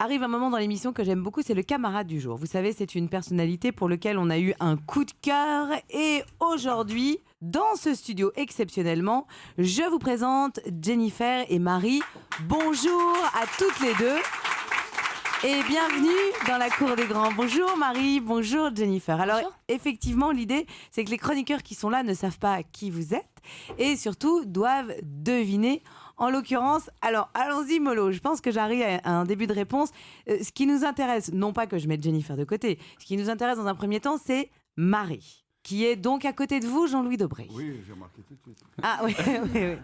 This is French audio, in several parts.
arrive un moment dans l'émission que j'aime beaucoup, c'est le camarade du jour. Vous savez, c'est une personnalité pour laquelle on a eu un coup de cœur. Et aujourd'hui, dans ce studio exceptionnellement, je vous présente Jennifer et Marie. Bonjour à toutes les deux. Et bienvenue dans la cour des grands. Bonjour Marie, bonjour Jennifer. Alors effectivement, l'idée, c'est que les chroniqueurs qui sont là ne savent pas qui vous êtes et surtout doivent deviner. En l'occurrence, alors allons-y mollo, je pense que j'arrive à un début de réponse. Ce qui nous intéresse, non pas que je mette Jennifer de côté, ce qui nous intéresse dans un premier temps, c'est Marie, qui est donc à côté de vous, Jean-Louis Debré. Oui, j'ai remarqué tout de suite. Ah oui,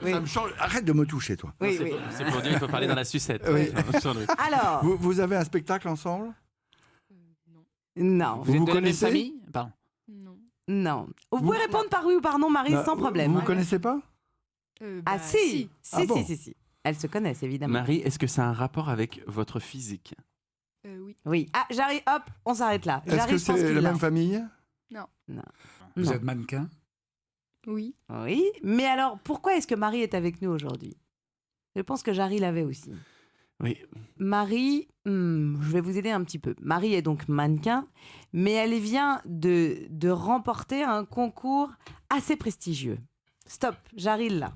oui. Ça me change. Arrête de me toucher, toi. Oui, C'est oui. c'est pour dire qu'il faut parler dans la sucette. Oui. Alors, Vous avez un spectacle ensemble? non, Vous êtes de la même connaissez famille? Pardon. Non. non. Vous pouvez répondre par oui ou par non, Marie, Non, sans problème. Vous ne connaissez pas? Ah si, Ah bon. si. Elles se connaissent évidemment. Marie, est-ce que ça a un rapport avec votre physique? Oui. Oui. Ah, j'arrive, hop, on s'arrête là. Est-ce que J'arrive, je pense c'est qu'il la l'a. même famille? Vous Non. êtes mannequin? Oui. Oui, mais alors, pourquoi est-ce que Marie est avec nous aujourd'hui? Je pense que Jarry l'avait aussi. Oui. Marie, je vais vous aider un petit peu. Marie est donc mannequin, mais elle vient de remporter un concours assez prestigieux. Stop, Jarry là.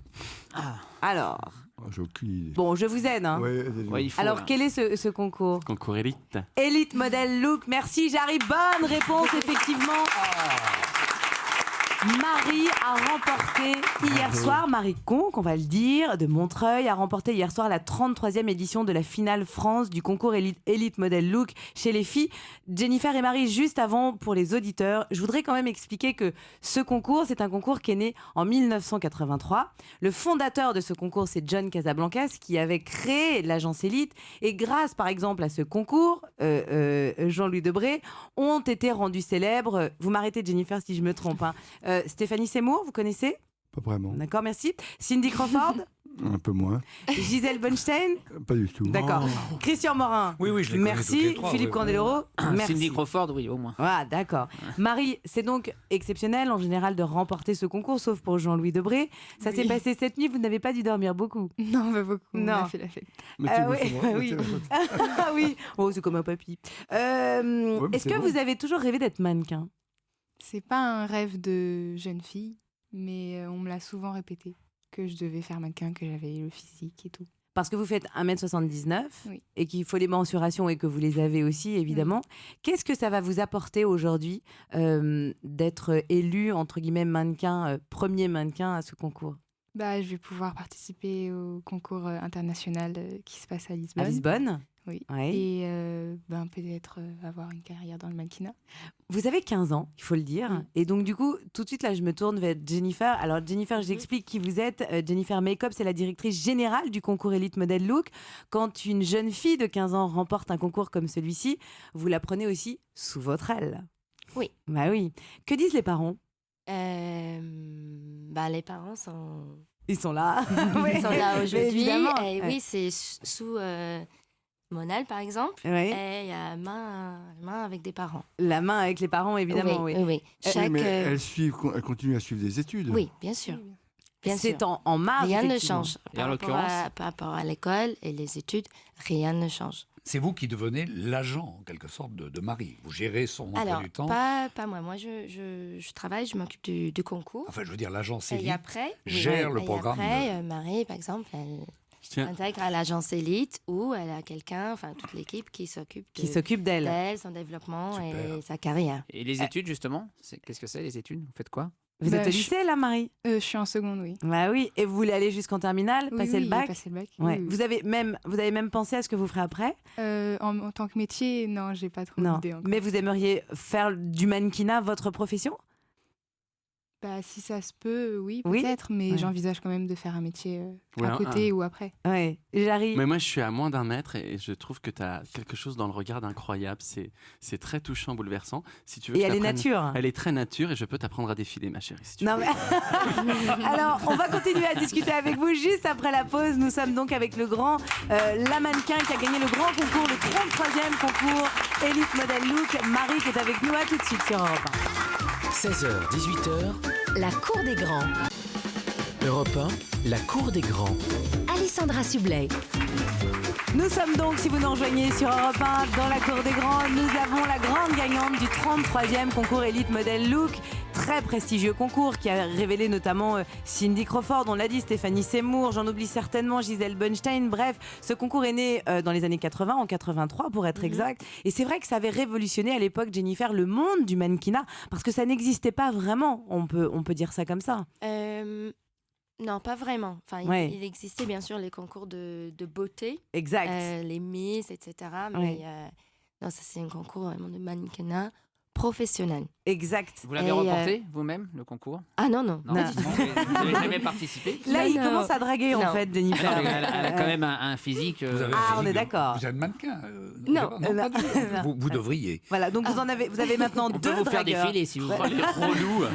Alors, Oh, j'ai aucune idée. bon, je vous aide. Hein. Ouais, aidez-nous. Ouais, il faut, Alors, là. quel est ce concours? Concours élite. Elite Model Look. Merci, Jarry. Bonne réponse, effectivement. Marie a remporté hier soir, Marie Conque, on va le dire, de Montreuil, a remporté hier soir la 33e édition de la finale France du concours Elite Model Look chez les filles. Jennifer et Marie, juste avant, pour les auditeurs, je voudrais quand même expliquer que ce concours, c'est un concours qui est né en 1983. Le fondateur de ce concours, c'est John Casablancas, qui avait créé l'agence Elite. Et grâce, par exemple, à ce concours, Jean-Louis Debré, ont été rendus célèbres. Vous m'arrêtez, Jennifer, si je me trompe. Hein. Stéphanie Seymour, vous connaissez? Pas vraiment. D'accord, merci. Cindy Crawford, Un peu moins. Gisèle Bunstein, Pas du tout. d'accord. Christian Morin, Oui, oui, je les connais toutes merci. les trois, Philippe oui. Candeloro, merci. Cindy Crawford, oui, au moins. Ah, d'accord. Marie, c'est donc exceptionnel en général de remporter ce concours, sauf pour Jean-Louis Debré. Ça Oui. s'est passé cette nuit, vous n'avez pas dû dormir beaucoup. Non, pas beaucoup. On Non. a fait la fête. Mettez-vous oui, sur moi, oui. mettez-vous. Ah oui, oh, c'est comme un papy. mais Est-ce c'est que bon. vous avez toujours rêvé d'être mannequin? C'est pas un rêve de jeune fille, mais on me l'a souvent répété que je devais faire mannequin, que j'avais le physique et tout. Parce que vous faites 1m79 Oui. et qu'il faut des mensurations et que vous les avez aussi, évidemment. Qu'est-ce que ça va vous apporter aujourd'hui d'être élu, entre guillemets, mannequin, premier mannequin à ce concours? Bah, je vais pouvoir participer au concours international qui se passe à Lisbonne. À Lisbonne? Oui. Oui. Et peut-être avoir une carrière dans le mannequinat. Vous avez 15 ans, il faut le dire. Oui. Et donc, du coup, tout de suite, là, je me tourne vers Jennifer. Alors, Jennifer, j'explique qui vous êtes. Jennifer Makeup, c'est la directrice générale du concours Elite Model Look. Quand une jeune fille de 15 ans remporte un concours comme celui-ci, vous la prenez aussi sous votre aile. Oui. Bah oui. Que disent les parents? Les parents sont Ils sont là. sont là Mais aujourd'hui. évidemment. Et Ouais. oui, c'est sous mon aile, par exemple. Ouais. Et il y a main avec des parents. La main avec les parents, évidemment. Oui. Oui. Oui, Chaque, mais elle continue à suivre des études. oui, bien sûr. Bien sûr. C'est en marge. Rien ne effectivement. change. Et en l'occurrence Par rapport à l'école et les études, rien ne change. C'est vous qui devenez l'agent, en quelque sorte, de Marie. Vous gérez son emploi Alors, du temps. pas moi. Moi, je travaille, je m'occupe du concours. Enfin, je veux dire, l'agence Et Élite après, gère oui, le et programme. après, Marie, par exemple, elle Tiens, intègre à l'agence Élite où elle a quelqu'un, enfin toute l'équipe qui s'occupe Qui s'occupe d'elle. d'elle, son développement Super. et sa carrière. et les études, justement qu'est-ce que c'est, les études? Vous faites quoi? Vous êtes au je- lycée, là, Marie? Je suis en seconde, oui. Bah oui. Et vous voulez aller jusqu'en terminale, Oui, passer oui, le bac? passer le bac. Ouais. Oui, oui. Vous avez même pensé à ce que vous ferez après? En tant que métier, non, j'ai pas trop Non. d'idées encore. Mais vous aimeriez faire du mannequinat votre profession? Bah, si ça se peut, oui, Oui. peut-être, mais Ouais. j'envisage quand même de faire un métier Ouais, à côté ou après. Ouais. J'arrive. Mais moi, je suis à moins d'un mètre et je trouve que tu as quelque chose dans le regard d'incroyable. C'est très touchant, bouleversant. Si tu veux, Et je elle est t'apprenne- nature. Elle est très nature et je peux t'apprendre à défiler, ma chérie, si tu Non veux. mais alors on va continuer à discuter avec vous juste après la pause. Nous sommes donc avec le grand la mannequin qui a gagné le grand concours, le 33e concours Elite Model Look, Marie qui est avec nous. À tout de suite sur Europe 16h, 18h, La cour des grands. Europe 1, la cour des grands. Alessandra Sublet. Nous sommes donc, si vous nous rejoignez sur Europe 1, dans la Cour des Grands, nous avons la grande gagnante du 33e concours Elite Model Look. Très prestigieux concours qui a révélé notamment Cindy Crawford, on l'a dit, Stéphanie Seymour, j'en oublie certainement Gisèle Bunstein. Bref, ce concours est né dans les années 80, en 83 pour être exact. Et c'est vrai que ça avait révolutionné à l'époque, Jennifer, le monde du mannequinat, parce que ça n'existait pas vraiment, on peut dire ça comme ça. Non, pas vraiment. Enfin, Ouais. il existait bien sûr les concours de beauté, Exact. les Miss, etc. Mais non, ça c'est un concours vraiment de mannequinat professionnel. Exact. Vous l'avez Et, remporté vous-même, le concours? Ah non, non. Non, Non. vous n'avez jamais participé? Là, Non, il non. commence à draguer en Non. fait, Jennifer. Ah non, mais elle a quand même un physique. Vous avez un Ah, physique on est de- d'accord. Vous êtes mannequin Non. pas du tout. Vous devriez. Voilà, donc vous avez maintenant On peut deux vous faire dragueurs. défiler si vous Oh, voulez. les relous.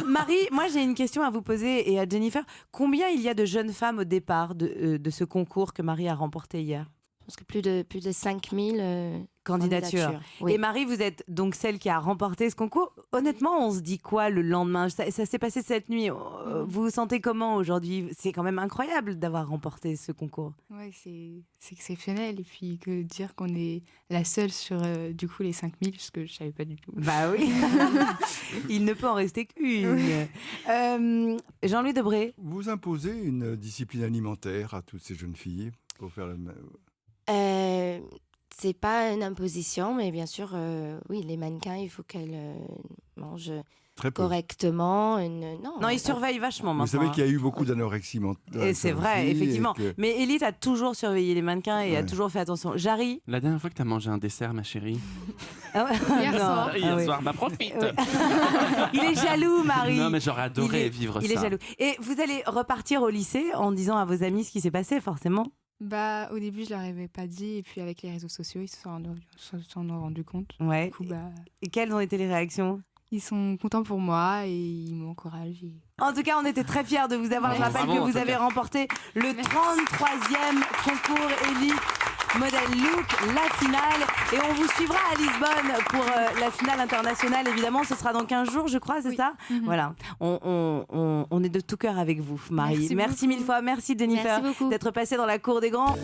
Marie, moi j'ai une question à vous poser et à Jennifer. Combien il y a de jeunes femmes au départ de ce concours que Marie a remporté hier? Je pense que plus de 5000 Candidatures. Oui. Et Marie, vous êtes donc celle qui a remporté ce concours. Honnêtement, on se dit quoi le lendemain? Ça s'est passé cette nuit. Vous vous sentez comment aujourd'hui? C'est quand même incroyable d'avoir remporté ce concours. Ouais, c'est exceptionnel. Et puis que dire qu'on est la seule sur du coup les 5000, parce que je savais pas du tout. Bah oui. Il ne peut en rester qu'une. Jean-Louis Debré. Vous imposez une discipline alimentaire à toutes ces jeunes filles pour faire le... C'est pas une imposition, mais bien sûr, oui, les mannequins, il faut qu'elles mangent Très peu. correctement. Non, il surveille vachement Vous maintenant. savez qu'il y a eu beaucoup d'anorexie mentale. Et c'est vrai, effectivement. que- Mais Élite a toujours surveillé les mannequins et a Ouais. toujours fait attention. Jarry. La dernière fois que tu as mangé un dessert, ma chérie? Ah ouais. Hier Non. soir. Ah Hier oui. soir, bah profite. Il est jaloux, Marie. Non, mais j'aurais adoré Il est- vivre Il ça. est jaloux. Et vous allez repartir au lycée en disant à vos amis ce qui s'est passé, forcément. Bah, au début, je leur avais pas dit. Et puis avec les réseaux sociaux, ils s'en ont rendu compte. Ouais. Du coup, bah, Et quelles ont été les réactions? ils sont contents pour moi et ils m'encouragent. Et... En tout cas, on était très fiers de vous avoir. Je Bravo, rappelle bravo, que en vous tout avez cas. remporté le 33e concours Elite Model Look, la finale. Et on vous suivra à Lisbonne pour la finale internationale. Évidemment, ce sera dans 15 jours, je crois, c'est Oui. ça? Mhm. Voilà. On est de tout cœur avec vous, Marie. Merci Merci beaucoup. mille fois. Merci, Jennifer, Merci beaucoup. d'être passée dans la cour des grands.